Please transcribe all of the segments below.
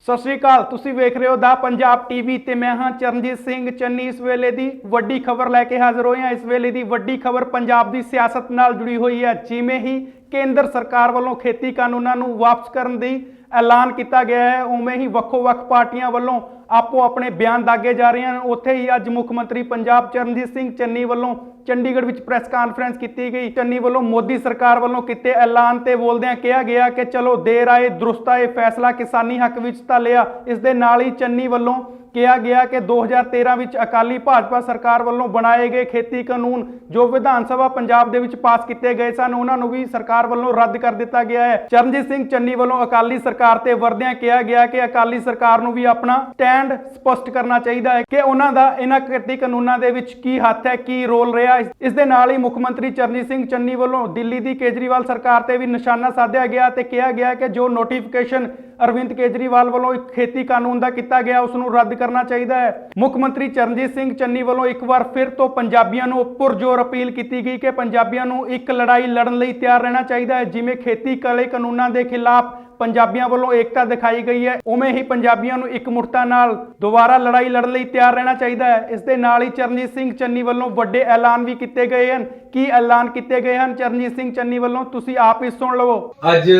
ਸਤਿ ਸ਼੍ਰੀ ਅਕਾਲ। ਤੁਸੀਂ ਵੇਖ ਰਹੇ ਹੋ ਦਾ ਪੰਜਾਬ ਟੀਵੀ ਤੇ ਮੈਂ ਹਾਂ ਚਰਨਜੀਤ ਸਿੰਘ ਚੰਨੀ। ਇਸ ਵੇਲੇ ਦੀ ਵੱਡੀ ਖਬਰ ਲੈ ਕੇ ਹਾਜ਼ਰ ਹੋਏ ਹਾਂ। ਇਸ ਵੇਲੇ ਦੀ ਵੱਡੀ ਖਬਰ ਪੰਜਾਬ ਦੀ ਸਿਆਸਤ ਨਾਲ ਜੁੜੀ ਹੋਈ ਹੈ। ਜਿਵੇਂ ਹੀ ਕੇਂਦਰ ਸਰਕਾਰ ਵੱਲੋਂ ਖੇਤੀ ਕਾਨੂੰਨਾਂ ਨੂੰ ਵਾਪਸ ਕਰਨ ਦੀ ਐਲਾਨ ਕੀਤਾ ਗਿਆ ਹੈ, ਉਵੇਂ ਹੀ ਵੱਖੋ-ਵੱਖ ਪਾਰਟੀਆਂ ਵੱਲੋਂ ਆਪੋ ਆਪਣੇ ਬਿਆਨ ਦਾਗੇ ਜਾ ਰਹੇ ਹਨ। ਉੱਥੇ ਹੀ ਅੱਜ ਮੁੱਖ ਮੰਤਰੀ ਪੰਜਾਬ ਚਰਨਜੀਤ ਸਿੰਘ ਚੰਨੀ ਵੱਲੋਂ ਚੰਡੀਗੜ੍ਹ ਵਿੱਚ ਪ੍ਰੈਸ ਕਾਨਫਰੰਸ ਕੀਤੀ ਗਈ। ਚੰਨੀ ਵੱਲੋਂ ਮੋਦੀ ਸਰਕਾਰ ਵੱਲੋਂ ਕੀਤੇ ਐਲਾਨ ਤੇ ਬੋਲਦਿਆਂ ਕਿਹਾ ਗਿਆ ਕਿ ਚਲੋ ਦੇਰ ਆਏ ਦਰੁਸਤ ਆਏ, ਫੈਸਲਾ ਕਿਸਾਨੀ ਹੱਕ ਵਿੱਚ ਤਾਂ ਲਿਆ। ਇਸ ਦੇ ਨਾਲ ਹੀ ਚੰਨੀ ਵੱਲੋਂ ਕਿਹਾ ਗਿਆ ਕਿ 2013 ਵਿੱਚ ਅਕਾਲੀ ਭਾਜਪਾ ਸਰਕਾਰ ਵੱਲੋਂ ਬਣਾਏ ਗਏ ਖੇਤੀ ਕਾਨੂੰਨ ਜੋ ਵਿਧਾਨ ਸਭਾ ਪੰਜਾਬ ਦੇ ਵਿੱਚ ਪਾਸ ਕੀਤੇ ਗਏ ਸਨ, ਉਹਨਾਂ ਨੂੰ ਵੀ ਸਰਕਾਰ ਵੱਲੋਂ ਰੱਦ ਕਰ ਦਿੱਤਾ ਗਿਆ ਹੈ। ਚਰਨਜੀਤ ਸਿੰਘ ਚੰਨੀ ਵੱਲੋਂ ਅਕਾਲੀ ਸਰਕਾਰ ਤੇ ਵਰਦਿਆਂ ਕਿਹਾ ਗਿਆ ਕਿ ਅਕਾਲੀ ਸਰਕਾਰ ਨੂੰ ਵੀ ਆਪਣਾ ਸਟੈਂਡ ਸਪਸ਼ਟ ਕਰਨਾ ਚਾਹੀਦਾ ਹੈ ਕਿ ਉਹਨਾਂ ਦਾ ਇਹਨਾਂ ਖੇਤੀ ਕਾਨੂੰਨਾਂ ਦੇ ਵਿੱਚ ਕੀ ਹੱਥ ਹੈ, ਕੀ ਰੋਲ ਰਿਹਾ। ਇਸ ਦੇ ਨਾਲ ਹੀ ਮੁੱਖ ਮੰਤਰੀ ਚਰਨਜੀਤ ਸਿੰਘ ਚੰਨੀ ਵੱਲੋਂ ਦਿੱਲੀ ਦੀ ਕੇਜਰੀਵਾਲ ਸਰਕਾਰ ਤੇ ਵੀ ਨਿਸ਼ਾਨਾ ਸਾਧਿਆ ਗਿਆ ਤੇ ਕਿਹਾ ਗਿਆ ਕਿ ਜੋ ਨੋਟੀਫਿਕੇਸ਼ਨ ਅਰਵਿੰਦ ਕੇਜਰੀਵਾਲ ਵੱਲੋਂ ਇੱਕ ਖੇਤੀ ਕਾਨੂੰਨ ਦਾ ਕੀਤਾ ਗਿਆ, ਉਸ ਨੂੰ ਰੱਦ ਕਰਨਾ ਚਾਹੀਦਾ ਹੈ। ਮੁੱਖ ਮੰਤਰੀ ਚਰਨਜੀਤ ਸਿੰਘ ਚੰਨੀ ਵੱਲੋਂ ਇੱਕ ਵਾਰ ਫਿਰ ਤੋਂ ਪੰਜਾਬੀਆਂ ਨੂੰ ਪੁਰਜ਼ੋਰ ਅਪੀਲ ਕੀਤੀ ਗਈ ਕਿ ਪੰਜਾਬੀਆਂ ਨੂੰ ਇੱਕ ਲੜਾਈ ਲੜਨ ਲਈ ਤਿਆਰ ਰਹਿਣਾ ਚਾਹੀਦਾ ਹੈ। ਜਿਵੇਂ ਖੇਤੀ ਕਾਲੇ ਕਾਨੂੰਨਾਂ ਦੇ ਖਿਲਾਫ ਪੰਜਾਬੀਆਂ ਵੱਲੋਂ ਏਕਤਾ ਦਿਖਾਈ ਗਈ ਹੈ, ਉਵੇਂ ਹੀ ਪੰਜਾਬੀਆਂ ਨੂੰ ਇਕਮੁੱਠਤਾ ਨਾਲ ਦੁਬਾਰਾ ਲੜਾਈ ਲੜਨ ਲਈ ਤਿਆਰ ਰਹਿਣਾ ਚਾਹੀਦਾ ਹੈ। ਇਸ ਦੇ ਨਾਲ ਹੀ ਚਰਨਜੀਤ ਸਿੰਘ ਚੰਨੀ ਵੱਲੋਂ ਵੱਡੇ ਐਲਾਨ ਵੀ ਕੀਤੇ ਗਏ ਹਨ। ਕੀ ਐਲਾਨ ਕੀਤੇ ਗਏ ਹਨ ਚਰਨਜੀਤ ਸਿੰਘ ਚੰਨੀ ਵੱਲੋਂ, ਤੁਸੀਂ ਆਪ ਹੀ ਸੁਣ ਲਵੋ। ਅੱਜ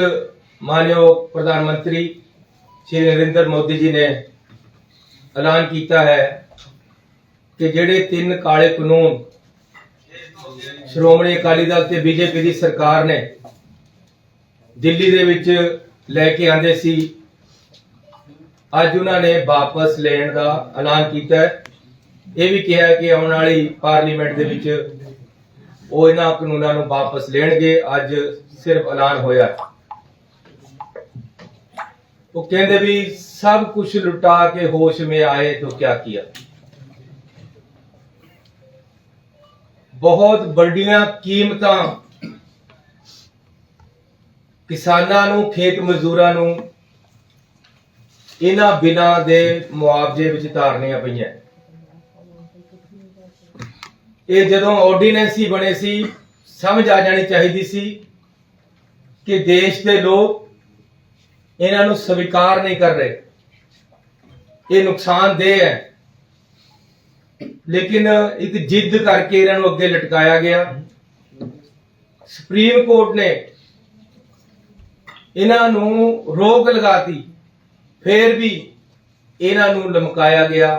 मानयोग प्रधानमंत्री श्री नरेंद्र मोदी जी ने ऐलान किया है कि जेडे 3 काले कानून श्रोमणी अकाली दल ते बीजेपी की सरकार ने दिल्ली दे विच लेके आंदे सी, अज उन्होंने वापस लेने का ऐलान किया है। यह भी कहा कि आने वाली पार्लीमेंट दे विच वो इन्हां कानूनां नूं वापस लेणगे। अज सिर्फ ऐलान होया। वो कहते भी सब कुछ लुटा के होश में आए तो क्या किया। बहुत बड़ियां कीमतां किसानां नूं खेत मजदूरां नूं इन्हां बिना दे मुआवजे विच तारनियां पईयां। ये जदों ऑर्ਡੀਨੈਂਸ ही बने सी समझ आ जानी चाहिदी सी कि देश के लोग इन्हां नूं स्वीकार नहीं कर रहे, ये नुकसानदेह है। लेकिन एक जिद करके इन्हां नूं अगे लटकाया गया। सुप्रीम कोर्ट ने इन्हां नूं रोक लगाती, फिर भी इन्हां नूं लमकाया गया।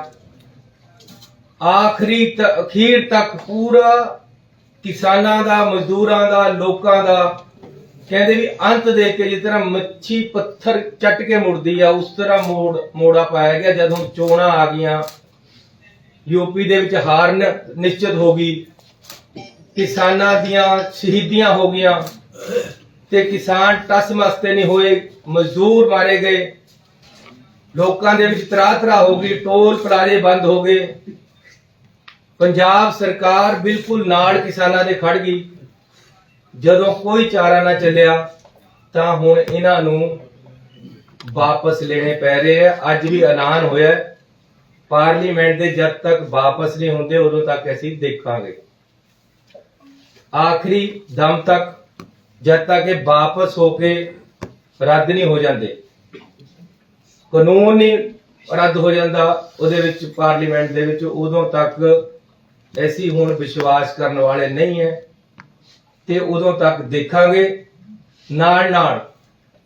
अखीर तक पूरा किसानां दा, मजदूरां दा, लोकां दा कहते भी अंत देख के जिस तरह मच्छी पत्थर चट के मुड़ती है, उस तरह मोड़ा पाया गया। जब हम चोणां आ गई, यूपी दे विच हार निश्चित हो गई, किसानां दियां शहीदियां हो गई ते किसान टस मस्ते नहीं होए, मजदूर मारे गए, लोकां दे विच त्राह हो गई, टोल प्लाजे बंद हो गए। पंजाब सरकार बिल्कुल नाल किसानां दे खड़ गई। जदों कोई चारा ना चलिया तां हुण इन्हां नूं वापस लेने पै रहे हैं। अज भी ऐलान होया पार्लीमेंट दे जब तक वापस नहीं होंदे उदों तक असीं देखांगे, आखिरी दम तक, जब तक ये वापस होके रद्द नहीं हो जाते, कानून नहीं रद्द हो जाता उहदे विच पार्लीमेंट दे विच, उदों तक असीं हुण विश्वास करने वाले नहीं है ते उदों तक देखांगे। नाल नाल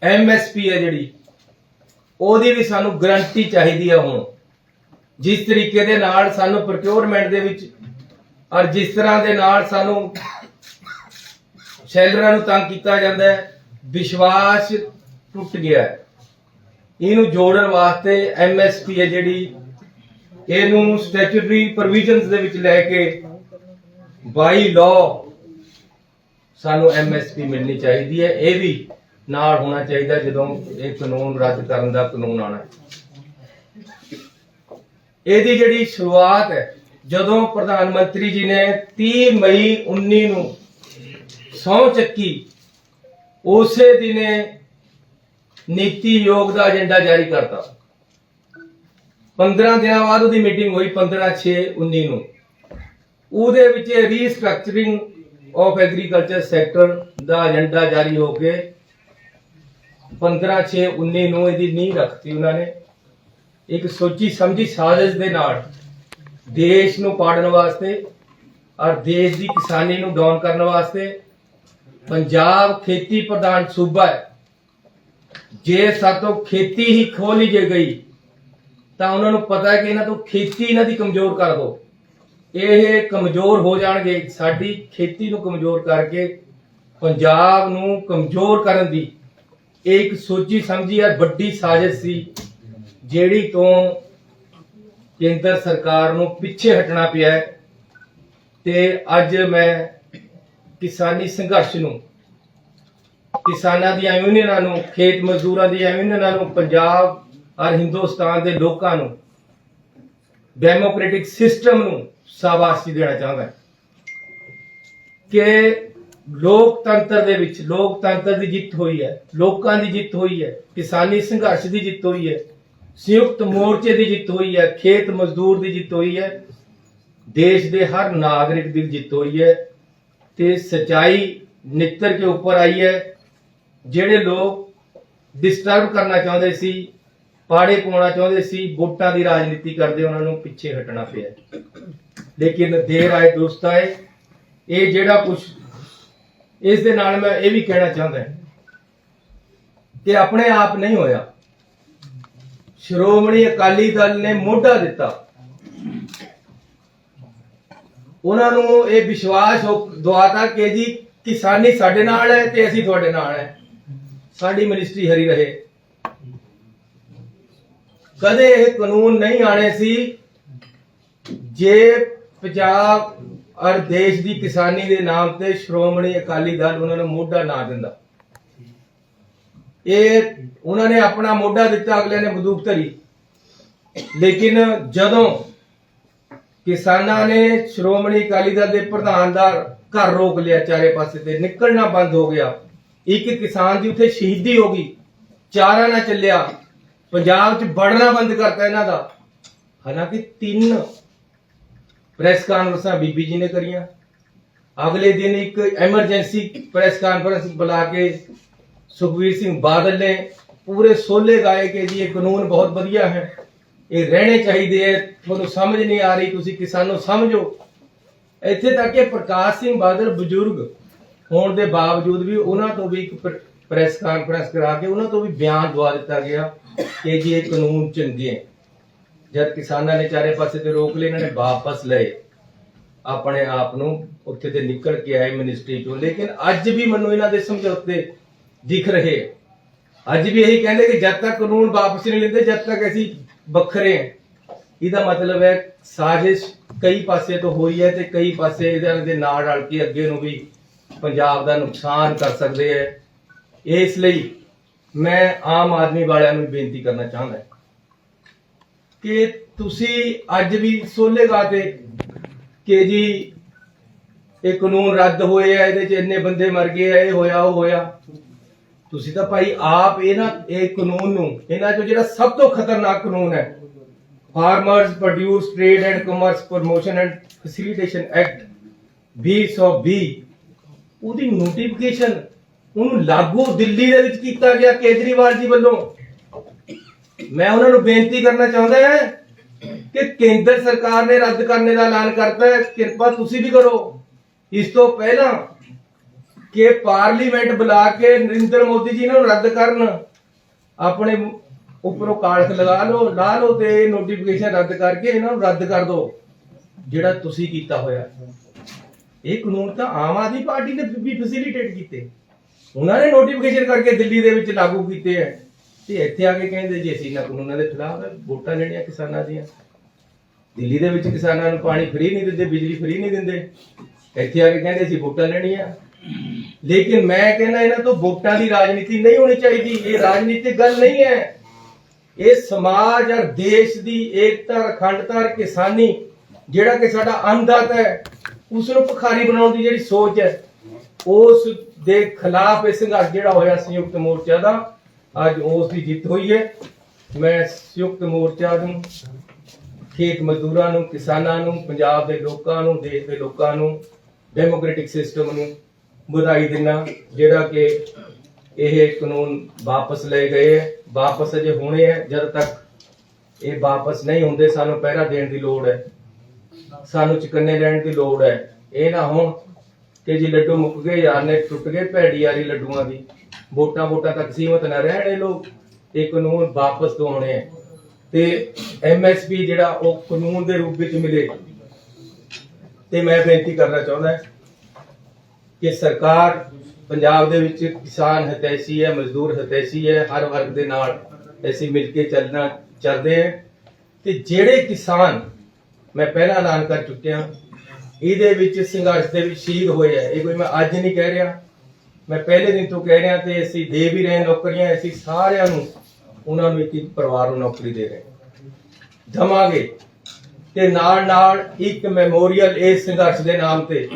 MSP है जिहड़ी ओहदी भी सानू गारंटी चाहिदी है। हुण जिस तरीके दे नाल सानू प्रोक्योरमेंट दे विच और जिस तरह दे नाल सानू शैलरां नूं तंग कीता जांदा है, विश्वास टुट गया है। इहनूं जोड़न वास्ते MSP है जिहड़ी इहनूं स्टैट्यूटरी प्रोविजनस दे विच लैके बाई लॉ सानू MSP मिलनी चाहिए है। यह भी नाल होना चाहिए जदों एक कानून रद्द करने का कानून आना। यदी जिहड़ी शुरुआत है जदों प्रधानमंत्री जी ने 30 मई 19 नूं सौं चक्की, उसे दिने नीति योग का एजेंडा जारी करता। 15 दिन बाद उसकी मीटिंग हुई 15/6/19 नूं। उहदे विच रीस्ट्रक्चरिंग ऑफ एग्रीकल्चर सैक्टर का एजेंडा जारी होके 15/6/19 नींह रखती उन्होंने। ਇੱਕ ਸੋਚੀ ਸਮਝੀ ਸਾਜ਼ਿਸ਼ ਦੇ ਨਾਲ ਦੇਸ਼ ਨੂੰ ਪਾੜਨ ਵਾਸਤੇ ਔਰ ਦੇਸ਼ ਦੀ ਕਿਸਾਨੀ ਨੂੰ ਡਾਊਨ ਕਰਨ ਵਾਸਤੇ। ਪੰਜਾਬ ਖੇਤੀ ਪ੍ਰਧਾਨ ਸੂਬਾ ਹੈ, ਜੇ ਸਾਤੋਂ ਖੇਤੀ ਹੀ ਖੋਹ ਲਈ ਜੇ ਗਈ ਤਾਂ ਉਹਨਾਂ ਨੂੰ ਪਤਾ ਹੈ ਕਿ ਇਹਨਾਂ ਤੋਂ ਖੇਤੀ ਇਹਨਾਂ ਦੀ ਕਮਜ਼ੋਰ ਕਰ ਦੋ, ਇਹ ਕਮਜ਼ੋਰ ਹੋ ਜਾਣਗੇ। ਸਾਡੀ ਖੇਤੀ ਨੂੰ ਕਮਜ਼ੋਰ ਕਰਕੇ ਪੰਜਾਬ ਨੂੰ ਕਮਜ਼ੋਰ ਕਰਨ ਦੀ ਇੱਕ ਸੋਚੀ ਸਮਝੀ ਔਰ ਵੱਡੀ ਸਾਜ਼ਿਸ਼ ਸੀ, ਜਿਹੜੀ ਤੋਂ ਕੇਂਦਰ ਸਰਕਾਰ ਨੂੰ ਪਿੱਛੇ ਹਟਣਾ ਪਿਆ ਹੈ। ਤੇ ਅੱਜ ਮੈਂ ਕਿਸਾਨੀ ਸੰਘਰਸ਼ ਨੂੰ, ਕਿਸਾਨਾਂ ਦੀਆਂ ਯੂਨੀਅਨਾਂ ਨੂੰ, ਖੇਤ ਮਜ਼ਦੂਰਾਂ ਦੀਆਂ ਯੂਨੀਅਨਾਂ ਨੂੰ, ਪੰਜਾਬ ਔਰ ਹਿੰਦੁਸਤਾਨ ਦੇ ਲੋਕਾਂ ਨੂੰ, ਡੈਮੋਕ੍ਰੈਟਿਕ ਸਿਸਟਮ ਨੂੰ ਸ਼ਾਬਾਸ਼ੀ ਦੇਣਾ ਚਾਹੁੰਦਾ ਕਿ ਲੋਕਤੰਤਰ ਦੇ ਵਿੱਚ ਲੋਕਤੰਤਰ ਦੀ ਜਿੱਤ ਹੋਈ ਹੈ, ਲੋਕਾਂ ਦੀ ਜਿੱਤ ਹੋਈ ਹੈ, ਕਿਸਾਨੀ ਸੰਘਰਸ਼ ਦੀ ਜਿੱਤ ਹੋਈ ਹੈ, ਸੰਯੁਕਤ ਮੋਰਚੇ ਦੀ ਜਿੱਤ ਹੋਈ ਹੈ, ਖੇਤ ਮਜ਼ਦੂਰ ਦੀ ਜਿੱਤ ਹੋਈ ਹੈ, देश ਦੇ ਹਰ ਨਾਗਰਿਕ ਦੀ ਜਿੱਤ ਹੋਈ ਹੈ। ਤੇ ਸਚਾਈ ਨਿੱਤਰ ਕੇ ਉੱਪਰ ਆਈ ਹੈ। ਜਿਹੜੇ ਲੋਕ ਡਿਸਟਰਬ ਕਰਨਾ ਚਾਹੁੰਦੇ ਸੀ, ਪਾੜੇ ਪਾਉਣਾ ਚਾਹੁੰਦੇ ਸੀ, ਵੋਟਾਂ ਦੀ ਰਾਜਨੀਤੀ ਕਰਦੇ, ਉਹਨਾਂ ਨੂੰ ਪਿੱਛੇ ਹਟਣਾ ਪਿਆ। ਲੇਕਿਨ ਦੇਰ ਆਏ ਦੁਰਸਤ ਆਏ। ਇਹ ਜਿਹੜਾ ਕੁਝ ਇਸ ਦੇ ਨਾਲ ਮੈਂ ਇਹ ਵੀ ਕਹਿਣਾ ਚਾਹੁੰਦਾ ਕਿ ਆਪਣੇ ਆਪ ਨਹੀਂ ਹੋਇਆ। ਸ਼੍ਰੋਮਣੀ ਅਕਾਲੀ ਦਲ ਨੇ ਮੋਢਾ ਦਿੱਤਾ, ਉਹਨਾਂ ਨੂੰ ਇਹ ਵਿਸ਼ਵਾਸ ਦਵਾਤਾ ਕਿ ਜੀ ਕਿਸਾਨੀ ਸਾਡੇ ਨਾਲ ਹੈ ਤੇ ਅਸੀਂ ਤੁਹਾਡੇ ਨਾਲ ਹੈ, ਸਾਡੀ ਮਿਨਿਸਟਰੀ ਹਰੀ ਰਹੇ। ਕਦੇ ਇਹ ਕਾਨੂੰਨ ਨਹੀਂ ਆਣੇ ਸੀ ਜੇ ਪੰਜਾਬ ਔਰ ਦੇਸ਼ ਦੀ ਕਿਸਾਨੀ ਦੇ ਨਾਮ ਤੇ ਸ਼੍ਰੋਮਣੀ ਅਕਾਲੀ ਦਲ ਉਹਨਾਂ ਨੂੰ ਮੋਢਾ ਨਾ ਦਿੰਦਾ। ਇਹ ਉਹਨਾਂ ਨੇ ਆਪਣਾ ਮੋਢਾ ਦਿੱਤਾ, ਅਗਲੇ ਨੇ ਬੰਦੂਕ ਧਰੀ। ਲੇਕਿਨ ਜਦੋਂ ਕਿਸਾਨਾਂ ਨੇ ਸ਼੍ਰੋਮਣੀ ਅਕਾਲੀ ਦਲ ਦੇ ਪ੍ਰਧਾਨ ਦਾ ਘਰ ਰੋਕ ਲਿਆ, ਚਾਰੇ ਪਾਸੇ ਤੇ ਨਿਕਲਣਾ ਬੰਦ ਹੋ ਗਿਆ, ਇੱਕ ਕਿਸਾਨ ਦੀ ਉੱਥੇ ਸ਼ਹੀਦੀ ਹੋ ਗਈ, ਚਾਰਾ ਨਾ ਚੱਲਿਆ, ਪੰਜਾਬ 'ਚ ਵੜਨਾ ਬੰਦ ਕਰਤਾ ਇਹਨਾਂ ਦਾ। ਹਾਲਾਂਕਿ 3 ਪ੍ਰੈਸ ਕਾਨਫਰੰਸਾਂ ਬੀਬੀ ਜੀ ਨੇ ਕਰੀਆਂ। ਅਗਲੇ ਦਿਨ ਇੱਕ ਐਮਰਜੈਂਸੀ ਪ੍ਰੈਸ ਕਾਨਫਰੰਸ ਬੁਲਾ ਕੇ ਸੁਖਬੀਰ ਸਿੰਘ ਬਾਦਲ ਨੇ ਪੂਰੇ ਸੋਲੇ ਗਾਏ ਕਿ ਜੀ ਇਹ ਕਾਨੂੰਨ ਬਹੁਤ ਵਧੀਆ ਹੈ, ਇਹ ਰਹਿਣੇ ਚਾਹੀਦੇ ਹੈ, ਤੁਹਾਨੂੰ ਸਮਝ ਨਹੀਂ ਆ ਰਹੀ, ਤੁਸੀਂ ਕਿਸਾਨੋਂ ਸਮਝੋ। ਇੱਥੇ ਤੱਕ ਕਿ ਪ੍ਰਕਾਸ਼ ਸਿੰਘ ਬਾਦਲ ਬਜ਼ੁਰਗ ਹੋਣ ਦੇ ਬਾਵਜੂਦ ਵੀ ਉਹਨਾਂ ਤੋਂ ਵੀ ਇੱਕ ਪ੍ਰੈਸ ਕਾਨਫਰੰਸ ਕਰਾ ਕੇ ਉਹਨਾਂ ਤੋਂ ਵੀ ਬਿਆਨ ਦਵਾ ਦਿੱਤਾ ਗਿਆ ਕਿ ਜੀ ਇਹ ਕਾਨੂੰਨ ਚੰਗੇ ਹੈ। ਜਦ ਕਿਸਾਨਾਂ ਨੇ ਚਾਰੇ ਪਾਸੇ ਤੇ ਰੋਕ ਲਏ, ਇਹਨਾਂ ਨੇ ਵਾਪਸ ਲਏ, ਆਪਣੇ ਆਪ ਨੂੰ ਉੱਥੇ ਤੇ ਨਿਕਲ ਕੇ ਆਏ ਮਿਨਿਸਟਰੀ ਚੋਂ। ਲੇਕਿਨ ਅੱਜ ਵੀ ਮੈਨੂੰ ਇਹਨਾਂ ਦੇ ਸਮਝੌਤੇ ਦਿਖ ਰਹੇ। ਅੱਜ ਵੀ ਇਹੀ ਕਹਿੰਦੇ ਕਿ ਜਦ ਤੱਕ ਕਾਨੂੰਨ ਵਾਪਸ ਨਹੀਂ ਲੈਂਦੇ, ਜਦ ਤੱਕ ਅਸੀਂ ਵੱਖਰੇ ਹਾਂ। ਇਹਦਾ ਮਤਲਬ ਹੈ ਸਾਜ਼ਿਸ਼ ਕਈ ਪਾਸੇ ਤੋਂ ਹੋਈ ਹੈ ਤੇ ਕਈ ਪਾਸੇ ਇਹਨਾਂ ਦੇ ਨਾਲ ਰਲ ਕੇ ਅੱਗੇ ਨੂੰ ਵੀ ਪੰਜਾਬ ਦਾ ਨੁਕਸਾਨ ਕਰ ਸਕਦੇ ਹੈ। ਇਸ ਲਈ ਮੈਂ ਆਮ ਆਦਮੀ ਵਾਲਿਆਂ ਨੂੰ ਬੇਨਤੀ ਕਰਨਾ ਚਾਹੁੰਦਾ ਕਿ ਤੁਸੀਂ ਅੱਜ ਵੀ ਸੋਲੇ ਗਾਤੇ ਕਿ ਜੀ ਇਹ ਕਾਨੂੰਨ ਰੱਦ ਹੋਏ ਆ, ਇਹਦੇ 'ਚ ਇੰਨੇ ਬੰਦੇ ਮਰ ਗਏ ਆ, ਇਹ ਹੋਇਆ ਉਹ ਹੋਇਆ। ਤੁਸੀਂ ਤਾਂ ਭਾਈ ਆਪ ਇਹ ਕਾਨੂੰਨ ਨੂੰ, ਇਹਨਾਂ 'ਚੋਂ ਜਿਹੜਾ ਸਭ ਤੋਂ ਖਤਰਨਾਕ ਕਾਨੂੰਨ ਹੈ, farmers produce trade and commerce promotion and facilitation act 2020, ਉਹਦੀ ਨੋਟੀਫਿਕੇਸ਼ਨ, ਉਹਨੂੰ ਲਾਗੂ ਦਿੱਲੀ ਦੇ ਵਿੱਚ ਕੀਤਾ ਗਿਆ ਕੇਜਰੀਵਾਲ ਜੀ ਵੱਲੋਂ। ਮੈਂ ਉਹਨਾਂ ਨੂੰ ਬੇਨਤੀ ਕਰਨਾ ਚਾਹੁੰਦਾ ਹਾਂ ਕਿ ਕੇਂਦਰ ਸਰਕਾਰ ਨੇ ਰੱਦ ਕਰਨੇ ਦਾ ਐਲਾਨ ਕਰਤਾ ਹੈ, ਕਿਰਪਾ ਤੁਸੀਂ ਵੀ ਕਰੋ। ਇਸ ਤੋਂ ਪਹਿਲਾਂ ਕਿ ਪਾਰਲੀਮੈਂਟ ਬੁਲਾ ਕੇ ਨਰਿੰਦਰ ਮੋਦੀ ਜੀ ਨੂੰ ਰੱਦ ਕਰਨ, ਆਪਣੇ ਉੱਪਰੋਂ ਕਾਲਖ ਲਾ ਲਓ ਤੇ ਨੋਟੀਫਿਕੇਸ਼ਨ ਰੱਦ ਕਰਕੇ ਇਹਨਾਂ ਨੂੰ ਰੱਦ ਕਰ ਦਿਓ ਜਿਹੜਾ ਤੁਸੀਂ ਕੀਤਾ ਹੋਇਆ। ਇਹ ਕਾਨੂੰਨ ਤਾਂ ਆਮ ਆਦਮੀ ਪਾਰਟੀ ਨੇ ਵੀ ਫੈਸਿਲਿਟੇਟ ਕੀਤੇ, ਉਹਨਾਂ ਨੇ ਨੋਟੀਫਿਕੇਸ਼ਨ ਕਰਕੇ ਦਿੱਲੀ ਦੇ ਵਿੱਚ ਲਾਗੂ ਕੀਤੇ ਹੈ ਤੇ ਇੱਥੇ ਆ ਕੇ ਕਹਿੰਦੇ ਜੀ ਅਸੀਂ ਇਹਨਾਂ ਕਾਨੂੰਨਾਂ ਦੇ ਖਿਲਾਫ ਵੋਟਾਂ ਲੈਣੀਆਂ ਕਿਸਾਨਾਂ ਦੀਆਂ। ਦਿੱਲੀ ਦੇ ਵਿੱਚ ਕਿਸਾਨਾਂ ਨੂੰ ਪਾਣੀ ਫ੍ਰੀ ਨਹੀਂ ਦਿੰਦੇ, ਬਿਜਲੀ ਫ੍ਰੀ ਨਹੀਂ ਦਿੰਦੇ, ਇੱਥੇ ਆ ਕੇ ਕਹਿੰਦੇ ਅਸੀਂ ਵੋਟਾਂ ਲੈਣੀਆਂ। ਲੇਕਿਨ ਮੈਂ ਕਹਿੰਦਾ ਇਹਨਾਂ ਤੋਂ ਵੋਟਾਂ ਦੀ ਰਾਜਨੀਤੀ ਨਹੀਂ ਹੋਣੀ ਚਾਹੀਦੀ। ਇਹ ਰਾਜਨੀਤਿਕ ਗੱਲ ਨਹੀਂ ਹੈ, ਇਹ ਸਮਾਜ ਔਰ ਦੇਸ਼ ਦੀ ਏਕਤਾ, ਅਖੰਡਤਾ ਔਰ ਕਿਸਾਨੀ, ਜਿਹੜਾ ਕਿ ਸਾਡਾ ਅੰਨਦਾਤ ਹੈ, ਉਸ ਨੂੰ ਭਿਖਾਰੀ ਬਣਾਉਣ ਦੀ ਜਿਹੜੀ ਸੋਚ ਹੈ, ਉਸ ਦੇ ਖਿਲਾਫ ਇਹ ਸੰਘਰਸ਼ ਜਿਹੜਾ ਹੋਇਆ ਸੰਯੁਕਤ ਮੋਰਚਾ ਦਾ, ਅੱਜ ਉਸ ਦੀ ਜਿੱਤ ਹੋਈ ਹੈ। ਮੈਂ ਸੰਯੁਕਤ ਮੋਰਚਾ ਨੂੰ, ਖੇਤ ਮਜ਼ਦੂਰਾਂ ਨੂੰ, ਕਿਸਾਨਾਂ ਨੂੰ, ਪੰਜਾਬ ਦੇ ਲੋਕਾਂ ਨੂੰ, ਦੇਸ਼ ਦੇ ਲੋਕਾਂ ਨੂੰ, ਡੈਮੋਕ੍ਰੈਟਿਕ ਸਿਸਟਮ ਨੂੰ ਵਧਾਈ ਦਿੰਦਾ ਜਿਹੜਾ ਕਿ ਇਹ ਕਾਨੂੰਨ ਵਾਪਸ ਲਏ ਗਏ ਹੈ। ਵਾਪਸ ਅਜੇ ਹੋਣੇ ਹੈ, ਜਦ ਤੱਕ ਇਹ ਵਾਪਸ ਨਹੀਂ ਹੁੰਦੇ, ਸਾਨੂੰ ਪਹਿਰਾ ਦੇਣ ਦੀ ਲੋੜ ਹੈ, ਸਾਨੂੰ ਚੁਕੰਨੇ ਲੈਣ ਦੀ ਲੋੜ ਹੈ। ਇਹ ਨਾ ਹੋਣ ਕਿ ਜੀ ਲੱਡੂ ਮੁੱਕ ਗਏ, ਯਾਰ ਨੇ ਟੁੱਟ ਗਏ, ਭੈੜੀ ਯਾਰੀ ਲੱਡੂਆਂ ਦੀ, ਵੋਟਾਂ ਤੱਕ ਸੀਮਤ ਨਾ ਰਹਿਣ ਇਹ ਲੋਕ। ਇਹ ਕਾਨੂੰਨ ਵਾਪਸ ਦਵਾਉਣੇ ਹੈ ਤੇ MSP ਜਿਹੜਾ ਉਹ ਕਾਨੂੰਨ ਦੇ ਰੂਪ ਵਿੱਚ ਮਿਲੇ। ਤੇ ਮੈਂ ਬੇਨਤੀ ਕਰਨਾ ਚਾਹੁੰਦਾ ਕਿ ਸਰਕਾਰ ਪੰਜਾਬ ਦੇ ਵਿੱਚ ਕਿਸਾਨ ਹਿਤੈਸ਼ੀ ਹੈ, ਮਜ਼ਦੂਰ ਹਿਤੈਸ਼ੀ ਹੈ, ਹਰ ਵਰਗ ਦੇ ਨਾਲ ਅਸੀਂ ਮਿਲ ਕੇ ਚੱਲਦੇ ਹਾਂ। ਤੇ ਜਿਹੜੇ ਕਿਸਾਨ ਮੈਂ ਪਹਿਲਾਂ ਐਲਾਨ ਕਰ ਚੁੱਕਿਆ, ਇਹਦੇ ਵਿੱਚ ਸੰਘਰਸ਼ ਦੇ ਵਿੱਚ ਸ਼ਹੀਦ ਹੋਏ ਆ, ਇਹ ਕੋਈ ਮੈਂ ਅੱਜ ਨਹੀਂ ਕਹਿ ਰਿਹਾ, ਮੈਂ ਪਹਿਲੇ ਦਿਨ ਤੋਂ ਕਹਿ ਰਿਹਾ। ਤੇ ਅਸੀਂ ਦੇ ਵੀ ਰਹੇ ਨੌਕਰੀਆਂ, ਅਸੀਂ ਸਾਰਿਆਂ ਨੂੰ ਉਹਨਾਂ ਨੂੰ ਇੱਕ ਪਰਿਵਾਰ ਨੂੰ ਨੌਕਰੀ ਦੇ ਰਹੇ ਦਵਾਂਗੇ। ਤੇ ਨਾਲ ਇੱਕ ਮੈਮੋਰੀਅਲ ਇਸ ਸੰਘਰਸ਼ ਦੇ ਨਾਮ ਤੇ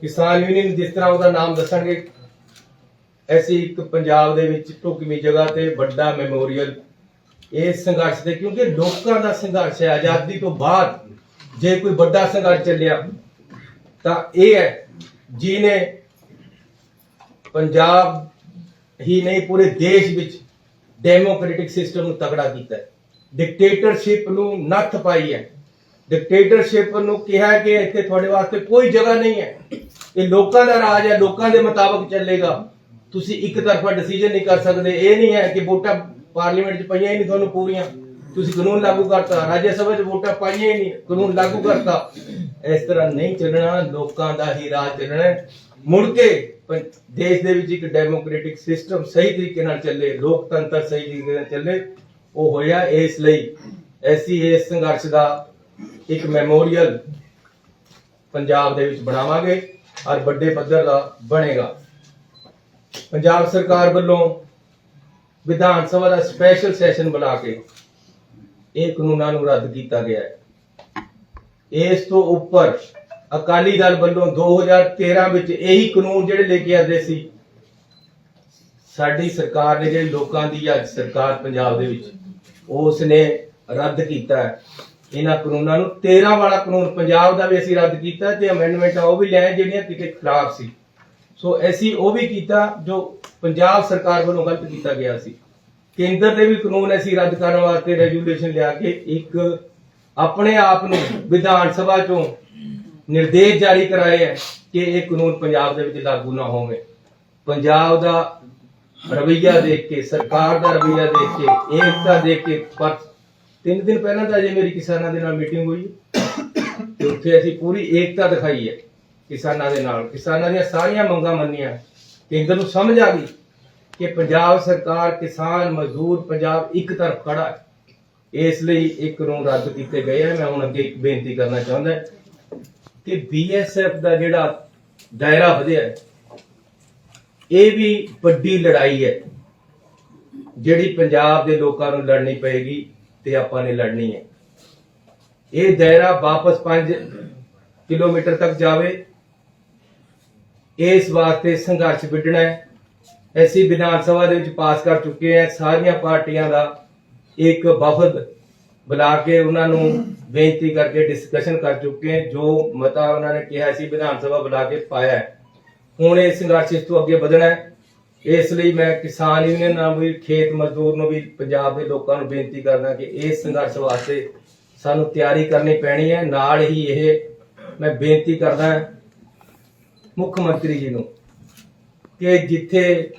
ਕਿਸਾਨ ਯੂਨੀਅਨ ਜਿਸ ਤਰ੍ਹਾਂ ਉਹਦਾ ਨਾਮ ਦੱਸਣਗੇ, ਐਸੀ ਇੱਕ ਪੰਜਾਬ ਦੇ ਵਿੱਚ ਢੁਕਵੀਂ ਜਗ੍ਹਾ ਤੇ ਵੱਡਾ ਮੈਮੋਰੀਅਲ ਇਸ ਸੰਘਰਸ਼ ਦੇ, ਕਿਉਂਕਿ ਲੋਕਾਂ ਦਾ ਸੰਘਰਸ਼ ਹੈ। ਆਜ਼ਾਦੀ ਤੋਂ ਬਾਅਦ ਜੇ ਕੋਈ ਵੱਡਾ ਸੰਘਰਸ਼ ਚੱਲਿਆ ਤਾਂ ਇਹ ਹੈ ਜਿਹਨੇ ਪੰਜਾਬ ਹੀ ਨਹੀਂ ਪੂਰੇ ਦੇਸ਼ ਵਿੱਚ ਡੈਮੋਕ੍ਰੈਟਿਕ ਸਿਸਟਮ ਨੂੰ ਤਗੜਾ ਕੀਤਾ ਹੈ, ਡਿਕਟੇਟਰਸ਼ਿਪ ਨੂੰ ਨੱਥ ਪਾਈ ਹੈ, ਡਿਕਟੇਟਰਸ਼ਿਪ ਨੂੰ ਕਿਹਾ ਕਿ ਇੱਥੇ ਤੁਹਾਡੇ ਵਾਸਤੇ ਕੋਈ ਜਗ੍ਹਾ ਨਹੀਂ ਹੈ, ਇਹ ਲੋਕਾਂ ਦਾ ਰਾਜ ਹੈ, ਲੋਕਾਂ ਦੇ ਮੁਤਾਬਕ ਚੱਲੇਗਾ, ਤੁਸੀਂ ਇੱਕ ਤਰਫਾ ਡਿਸੀਜਨ ਨਹੀਂ ਕਰ ਸਕਦੇ। ਇਹ ਨਹੀਂ ਹੈ ਕਿ ਵੋਟਾਂ ਪਾਰਲੀਮੈਂਟ 'ਚ ਪਈਆਂ ਹੀ ਨਹੀਂ ਤੁਹਾਨੂੰ ਪੂਰੀਆਂ, ਤੁਸੀਂ ਕਾਨੂੰਨ ਲਾਗੂ ਕਰਤਾ, ਰਾਜ ਸਭਾ 'ਚ ਵੋਟਾਂ ਪਾਈਆਂ ਹੀ ਨਹੀਂ, ਕਾਨੂੰਨ ਲਾਗੂ ਕਰਤਾ। ਇਸ ਤਰ੍ਹਾਂ ਨਹੀਂ ਚੱਲਣਾ, ਲੋਕਾਂ ਦਾ ਹੀ ਰਾਜ ਚੱਲਣਾ। ਮੁੜ ਕੇ ਦੇਸ਼ ਦੇ ਵਿੱਚ ਇੱਕ ਡੈਮੋਕ੍ਰੈਟਿਕ ਸਿਸਟਮ ਸਹੀ ਤਰੀਕੇ ਨਾਲ ਚੱਲੇ, ਲੋਕਤੰਤਰ ਸਹੀ ਤਰੀਕੇ ਨਾਲ ਚੱਲੇ, ਉਹ ਹੋਇਆ। ਇਸ ਲਈ ਅਸੀਂ ਇਸ ਸੰਘਰਸ਼ ਦਾ ਇੱਕ ਮੈਮੋਰੀਅਲ ਪੰਜਾਬ ਦੇ ਵਿੱਚ ਬਣਾਵਾਂਗੇ ਔਰ ਵੱਡੇ ਪੱਧਰ ਦਾ ਬਣੇਗਾ। ਪੰਜਾਬ ਸਰਕਾਰ ਵੱਲੋਂ ਵਿਧਾਨ ਸਭਾ ਦਾ ਸਪੈਸ਼ਲ ਸੈਸ਼ਨ ਬੁਲਾ ਕੇ ਇਹ ਕਾਨੂੰਨਾਂ ਨੂੰ ਰੱਦ ਕੀਤਾ ਗਿਆ ਹੈ। ਇਸ ਤੋਂ ਉੱਪਰ ਅਕਾਲੀ ਦਲ ਵੱਲੋਂ 2013 ਵਿੱਚ ਇਹੀ ਕਾਨੂੰਨ ਜਿਹੜੇ ਲੈ ਕੇ ਆਦੇ ਸੀ, ਸਾਡੀ ਸਰਕਾਰ ਨੇ, ਜਿਹੜੀ ਲੋਕਾਂ ਦੀ ਅੱਜ ਸਰਕਾਰ ਪੰਜਾਬ ਦੇ ਵਿੱਚ, ਉਸ ਨੇ ਰੱਦ ਕੀਤਾ ਹੈ ਇਹਨਾਂ ਕਾਨੂੰਨਾਂ ਨੂੰ। 13 ਵਾਲਾ ਕਾਨੂੰਨ ਪੰਜਾਬ ਦਾ ਵੀ ਅਸੀਂ ਰੱਦ ਕੀਤਾ ਤੇ ਅਮੈਂਡਮੈਂਟਾਂ ਉਹ ਵੀ ਲਿਆਏ ਜਿਹੜੀਆਂ ਕਿਤੇ ਖਿਲਾਫ ਸੀ। ਸੋ ਅਸੀਂ ਉਹ ਵੀ ਕੀਤਾ ਜੋ ਪੰਜਾਬ ਸਰਕਾਰ ਵੱਲੋਂ ਗਲਤ ਕੀਤਾ ਗਿਆ ਸੀ। ਕੇਂਦਰ ਦੇ ਵੀ ਕਾਨੂੰਨ ਅਸੀਂ ਰੱਦ ਕਰਨ ਵਾਸਤੇ ਰੈਜੂਲੇਸ਼ਨ ਲਿਆ ਕੇ ਇੱਕ ਆਪਣੇ ਆਪ ਨੂੰ ਵਿਧਾਨ ਸਭਾ ਚੋਂ ਨਿਰਦੇਸ਼ ਜਾਰੀ ਕਰਾਏ ਹੈ ਕਿ ਇਹ ਕਾਨੂੰਨ ਪੰਜਾਬ ਦੇ ਵਿੱਚ ਲਾਗੂ ਨਾ ਹੋਵੇ। ਪੰਜਾਬ ਦਾ ਰਵੱਈਆ ਦੇਖ ਕੇ, ਸਰਕਾਰ ਦਾ ਰਵੱਈਆ ਦੇਖ ਕੇ, ਏਕਤਾ ਦੇਖ ਕੇ, ਪਰ 3 ਦਿਨ ਪਹਿਲਾਂ ਤਾਂ ਅਜੇ ਮੇਰੀ ਕਿਸਾਨਾਂ ਦੇ ਨਾਲ ਮੀਟਿੰਗ ਹੋਈ ਤੇ ਉੱਥੇ ਅਸੀਂ ਪੂਰੀ ਏਕਤਾ ਦਿਖਾਈ ਹੈ ਕਿਸਾਨਾਂ ਦੇ ਨਾਲ, ਕਿਸਾਨਾਂ ਦੀਆਂ ਸਾਰੀਆਂ ਮੰਗਾਂ ਮੰਨੀਆਂ। ਕੇਂਦਰ ਨੂੰ ਸਮਝ ਆ ਗਈ ਕਿ ਪੰਜਾਬ ਸਰਕਾਰ, ਕਿਸਾਨ, ਮਜ਼ਦੂਰ, ਪੰਜਾਬ ਇੱਕ ਤਰਫ ਖੜਾ ਹੈ। ਇਸ ਲਈ ਇਹ ਕਾਨੂੰਨ ਰੱਦ ਕੀਤੇ ਗਏ ਹੈ। ਮੈਂ ਹੁਣ ਅੱਗੇ ਇੱਕ ਬੇਨਤੀ ਕਰਨਾ ਚਾਹੁੰਦਾ ਕਿ BSF ਦਾ ਜਿਹੜਾ ਦਾਇਰਾ ਵਧਿਆ ਹੈ, ਇਹ ਵੀ ਵੱਡੀ ਲੜਾਈ ਹੈ ਜਿਹੜੀ ਪੰਜਾਬ ਦੇ ਲੋਕਾਂ ਨੂੰ ਲੜਨੀ ਪਏਗੀ ਤੇ ਆਪਾਂ ਨੇ ਲੜਨੀ ਹੈ। ਇਹ ਦਾਇਰਾ ਵਾਪਸ 5 ਕਿਲੋਮੀਟਰ ਤੱਕ ਜਾਵੇ, ਇਸ ਵਾਸਤੇ ਸੰਘਰਸ਼ ਵਿੱਢਣਾ ਹੈ। ਅਸੀਂ ਵਿਧਾਨ ਸਭਾ ਦੇ ਵਿੱਚ ਪਾਸ ਕਰ ਚੁੱਕੇ ਹਾਂ, ਸਾਰੀਆਂ ਪਾਰਟੀਆਂ ਦਾ ਇੱਕ ਵਫਦ ਬੁਲਾ ਕੇ ਉਹਨਾਂ ਨੂੰ ਬੇਨਤੀ ਕਰਕੇ ਡਿਸਕਸ਼ਨ ਕਰ ਚੁੱਕੇ ਹਾਂ। ਜੋ ਮਤਾ ਉਹਨਾਂ ਨੇ ਕਿਹਾ ਸੀ ਵਿਧਾਨ ਸਭਾ ਬੁਲਾ ਕੇ ਪਾਇਆ ਹੈ। ਹੁਣ ਇਹ ਸੰਘਰਸ਼ ਇਸ ਤੋਂ ਅੱਗੇ ਵਧਣਾ ਹੈ। ਇਸ ਲਈ ਮੈਂ ਕਿਸਾਨ ਯੂਨੀਅਨ ਨਾਲ ਵੀ, ਖੇਤ ਮਜ਼ਦੂਰ ਨੂੰ ਵੀ, ਪੰਜਾਬ ਦੇ ਲੋਕਾਂ ਨੂੰ ਬੇਨਤੀ ਕਰਦਾ ਕਿ ਇਸ ਸੰਘਰਸ਼ ਵਾਸਤੇ ਸਾਨੂੰ ਤਿਆਰੀ ਕਰਨੀ ਪੈਣੀ ਹੈ। ਨਾਲ ਹੀ ਇਹ ਮੈਂ ਬੇਨਤੀ ਕਰਦਾ ਮੁੱਖ ਮੰਤਰੀ ਜੀ ਨੂੰ ਕਿ ਜਿੱਥੇ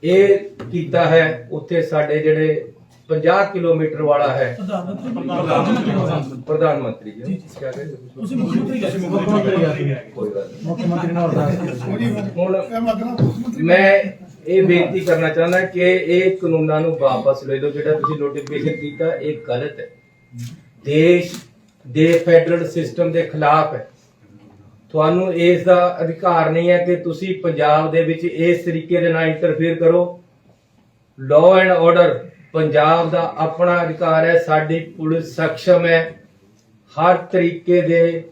ਇਹ ਕੀਤਾ ਹੈ ਉੱਥੇ ਸਾਡੇ ਜਿਹੜੇ 50 ਕਿਲੋਮੀਟਰ ਵਾਲਾ ਹੈ ਪ੍ਰਧਾਨ ਮੰਤਰੀ ਜੀ ਤੁਸੀਂ ਮੁੱਖ ਮੰਤਰੀ ਕੋਈ ਗੱਲ ਨਹੀਂ। ਮੁੱਖ ਮੰਤਰੀ ਨਾਲ ਹੁਣ ਮੈਂ ਇਹ ਬੇਨਤੀ ਕਰਨਾ ਚਾਹੁੰਦਾ ਕਿ ਇਹ ਕਾਨੂੰਨਾਂ ਨੂੰ ਵਾਪਸ ਲੈ ਲਓ। ਜਿਹੜਾ ਤੁਸੀਂ ਨੋਟੀਫਿਕੇਸ਼ਨ ਕੀਤਾ ਇਹ ਗਲਤ ਹੈ, ਦੇਸ਼ ਦੇ ਫੈਡਰਲ ਸਿਸਟਮ ਦੇ ਖਿਲਾਫ ਹੈ। ਤੁਹਾਨੂੰ ਇਸ ਦਾ ਅਧਿਕਾਰ ਨਹੀਂ ਹੈ ਕਿ ਤੁਸੀਂ ਪੰਜਾਬ ਦੇ ਵਿੱਚ ਇਸ ਤਰੀਕੇ ਦੇ ਨਾਲ ਇੰਟਰਫੇਅਰ ਕਰੋ। ਲਾਅ ਐਂਡ ਆਰਡਰ ਪੰਜਾਬ ਦਾ ਆਪਣਾ ਅਧਿਕਾਰ ਹੈ। ਸਾਡੀ ਪੁਲਿਸ ਸક્ષਮ ਹੈ ਹਰ ਤਰੀਕੇ ਦੇ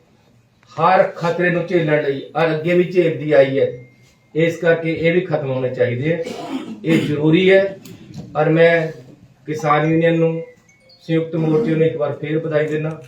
ਹਰ ਖਤਰੇ ਨੂੰ ਝੇਲਣ ਲਈ, ਔਰ ਅੱਗੇ ਵੀ ਝੇਲਦੀ ਆਈ ਹੈ। ਇਸ ਕਰਕੇ ਇਹ ਵੀ ਖਤਮ ਹੋਣੇ ਚਾਹੀਦੇ ਹੈ, ਇਹ ਜ਼ਰੂਰੀ ਹੈ। ਔਰ ਮੈਂ ਕਿਸਾਨ ਯੂਨੀਅਨ ਨੂੰ, ਸੰਯੁਕਤ ਮੋਰਚੇ ਨੂੰ ਇੱਕ ਵਾਰ ਫੇਰ ਵਧਾਈ ਦਿੰਦਾ